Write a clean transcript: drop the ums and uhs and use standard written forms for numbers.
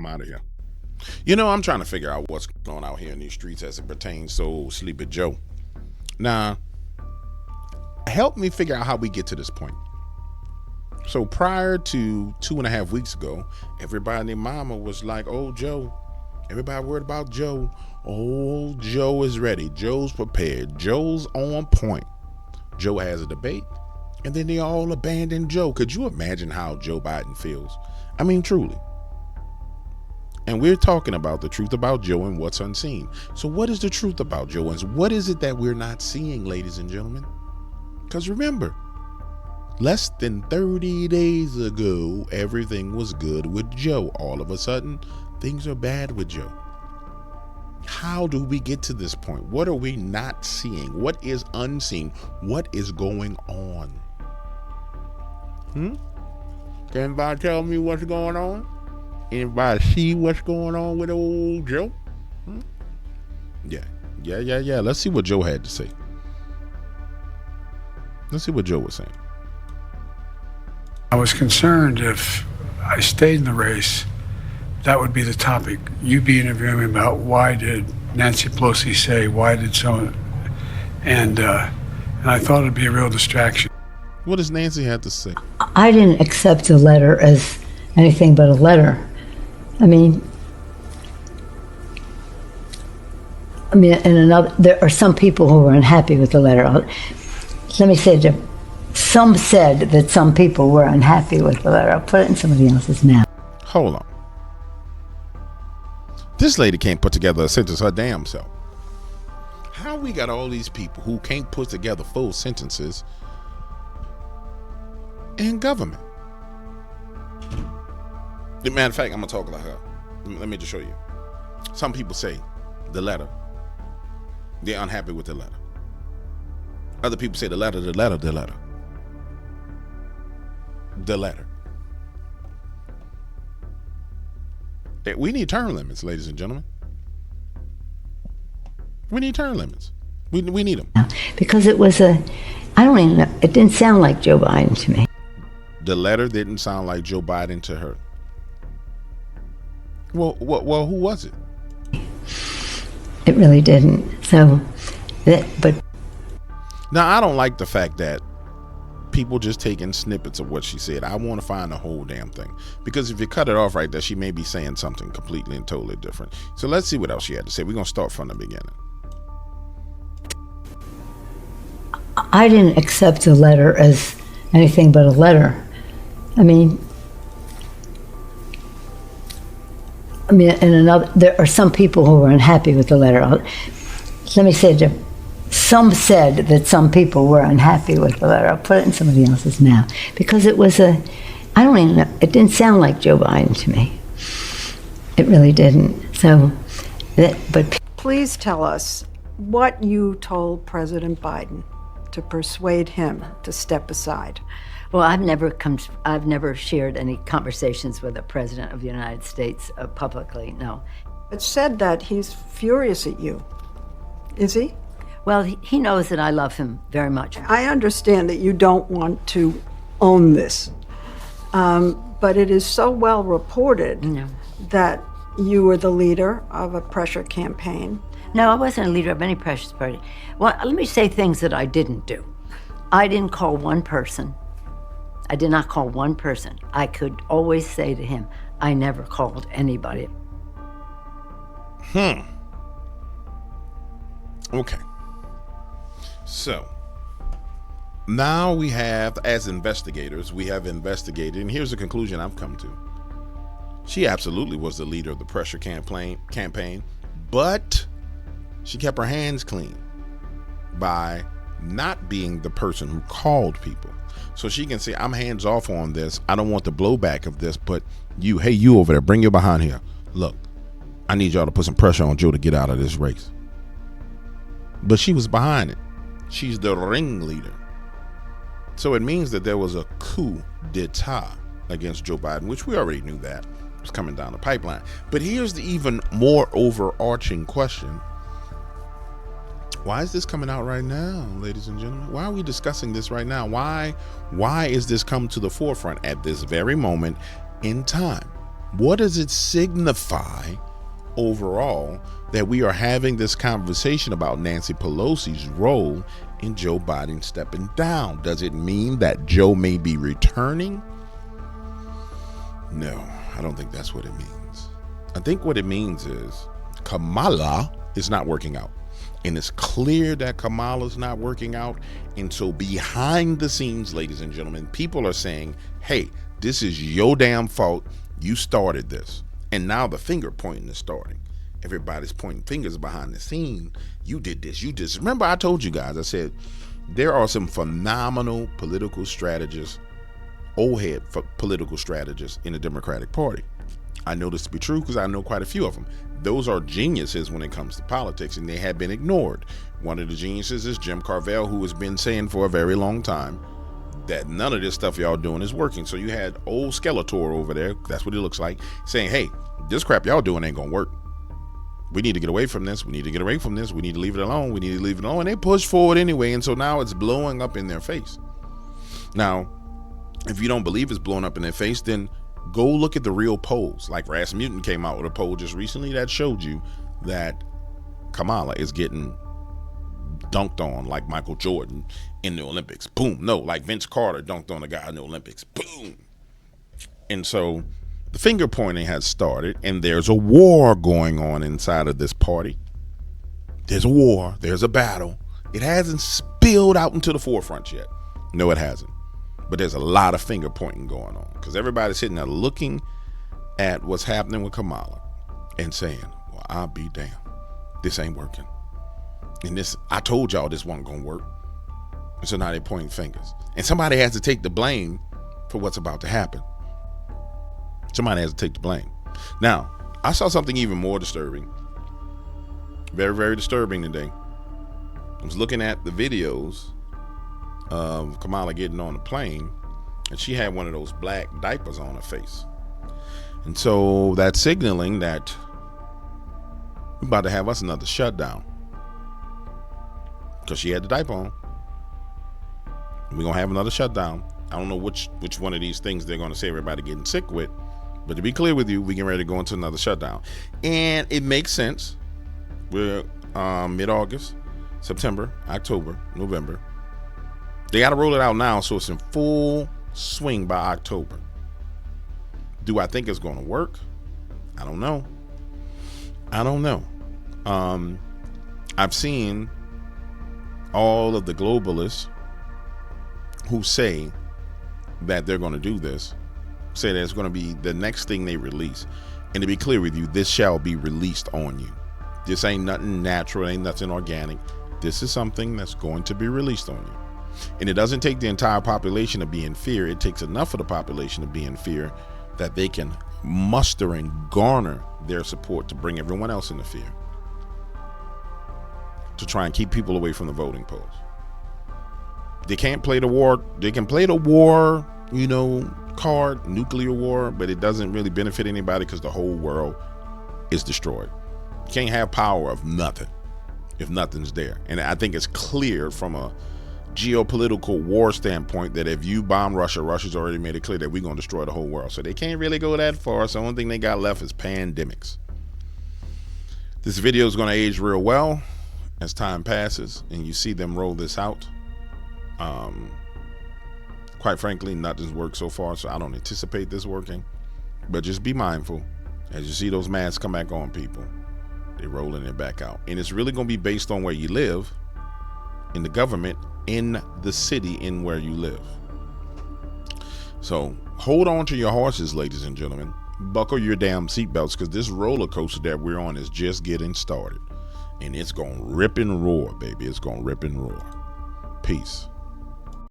I'm out of here. You know, I'm trying to figure out what's going on out here in these streets as it pertains to Sleepy Joe. Now, help me figure out how we get to this point. So prior to 2.5 weeks ago, everybody and their mama was like, oh, Joe. Everybody worried about Joe. Oh, Joe is ready. Joe's prepared. Joe's on point. Joe has a debate. And then they all abandon Joe. Could you imagine how Joe Biden feels? I mean, truly. And we're talking about the truth about Joe and what's unseen. So what is the truth about Joe? And what is it that we're not seeing, ladies and gentlemen? Because remember, less than 30 days ago, everything was good with Joe. All of a sudden, things are bad with Joe. How do we get to this point? What are we not seeing? What is unseen? What is going on? Can anybody tell me what's going on? Anybody see what's going on with old Joe? Yeah. Let's see what Joe had to say. Let's see what Joe was saying. I was concerned if I stayed in the race, that would be the topic. You'd be interviewing me about why did Nancy Pelosi say, why did someone, and I thought it'd be a real distraction. What does Nancy have to say? I didn't accept the letter as anything but a letter. I mean, there are some people who were unhappy with the letter. Let me say, some said that some people were unhappy with the letter. I'll put it in somebody else's mouth. Hold on. This lady can't put together a sentence her damn self. How we got all these people who can't put together full sentences in government? As a matter of fact, I'm going to talk like her. Let me just show you. Some people say the letter. They're unhappy with the letter. Other people say the letter. We need term limits, ladies and gentlemen. We need term limits. We need them. Because it was I don't even know, it didn't sound like Joe Biden to me. The letter didn't sound like Joe Biden to her. Well, who was it? It really didn't. But now I don't like the fact that people just taking snippets of what she said. I want to find the whole damn thing, because if you cut it off right there, she may be saying something completely and totally different. So let's see what else she had to say. We're gonna start from the beginning. I didn't accept the letter as anything but a letter. I mean, there are some people who were unhappy with the letter. Let me say, some said that some people were unhappy with the letter. I'll put it in somebody else's mouth. Because it was I don't even know, it didn't sound like Joe Biden to me. It really didn't. But please tell us what you told President Biden to persuade him to step aside. Well, I've never shared any conversations with the President of the United States publicly, no. It's said that he's furious at you. Is he? Well, he knows that I love him very much. I understand that you don't want to own this, but it is so well reported that you were the leader of a pressure campaign. No, I wasn't a leader of any pressure party. Well, let me say things that I didn't do. I didn't call one person. I did not call one person. I could always say to him, I never called anybody. Okay. So now we have, as investigators, we have investigated, and here's the conclusion I've come to. She absolutely was the leader of the pressure campaign, but she kept her hands clean by not being the person who called people. So she can say, I'm hands off on this. I don't want the blowback of this, but you over there, bring your behind here. Look, I need y'all to put some pressure on Joe to get out of this race. But she was behind it. She's the ringleader. So it means that there was a coup d'etat against Joe Biden, which we already knew that was coming down the pipeline. But here's the even more overarching question. Why is this coming out right now, ladies and gentlemen? Why are we discussing this right now? Why is this come to the forefront at this very moment in time? What does it signify overall that we are having this conversation about Nancy Pelosi's role in Joe Biden stepping down? Does it mean that Joe may be returning? No, I don't think that's what it means. I think what it means is Kamala is not working out. And it's clear that Kamala's not working out. And so behind the scenes, ladies and gentlemen, people are saying, hey, this is your damn fault. You started this. And now the finger pointing is starting. Everybody's pointing fingers behind the scene. You did this. You just remember I told you guys, I said, there are some phenomenal political strategists, old head political strategists in the Democratic Party. I know this to be true because I know quite a few of them. Those are geniuses when it comes to politics, and they have been ignored. One of the geniuses is Jim Carvell, who has been saying for a very long time that none of this stuff y'all doing is working. So you had old Skeletor over there, that's what it looks like, saying, hey, this crap y'all doing ain't gonna work. We need to get away from this. We need to get away from this. We need to leave it alone. We need to leave it alone. And they push forward anyway. And so now it's blowing up in their face. Now, if you don't believe it's blowing up in their face, then go look at the real polls. Like Rasmussen came out with a poll just recently that showed you that Kamala is getting dunked on like Michael Jordan in the Olympics. Boom. No, like Vince Carter dunked on a guy in the Olympics. Boom. And so the finger pointing has started, and there's a war going on inside of this party. There's a war. There's a battle. It hasn't spilled out into the forefront yet. No, it hasn't. But there's a lot of finger pointing going on because everybody's sitting there looking at what's happening with Kamala and saying, well, I'll be damned. This ain't working. And this, I told y'all this wasn't going to work. And so now they're pointing fingers. And somebody has to take the blame for what's about to happen. Somebody has to take the blame. Now, I saw something even more disturbing. Very, very disturbing today. I was looking at the videos of Kamala getting on the plane, and she had one of those black diapers on her face. And so that's signaling that we're about to have us another shutdown because she had the diaper on. We're going to have another shutdown. I don't know which one of these things they're going to say everybody getting sick with, but to be clear with you, we're getting ready to go into another shutdown. And it makes sense. We're mid-August, September, October, November. They got to roll it out now so it's in full swing by October. Do I think it's going to work? I don't know. I've seen all of the globalists who say that they're going to do this, say that it's going to be the next thing they release. And to be clear with you, this shall be released on you. This ain't nothing natural, ain't nothing organic. This is something that's going to be released on you. And it doesn't take the entire population to be in fear. It takes enough of the population to be in fear that they can muster and garner their support to bring everyone else into fear, to try and keep people away from the voting polls. They can't play the war. They can play the war, card, nuclear war, but it doesn't really benefit anybody because the whole world is destroyed. You can't have power of nothing if nothing's there. And I think it's clear from a geopolitical war standpoint that if you bomb Russia, Russia's already made it clear that we're going to destroy the whole world. So they can't really go that far. So the only thing they got left is pandemics. This video is going to age real well as time passes and you see them roll this out. Quite frankly, nothing's worked so far, so I don't anticipate this working. But just be mindful as you see those masks come back on people. They're rolling it back out. And it's really going to be based on where you live, in the government, in the city, in where you live. So hold on to your horses, ladies and gentlemen. Buckle your damn seatbelts because this roller coaster that we're on is just getting started. And it's going to rip and roar, baby. It's going to rip and roar. Peace.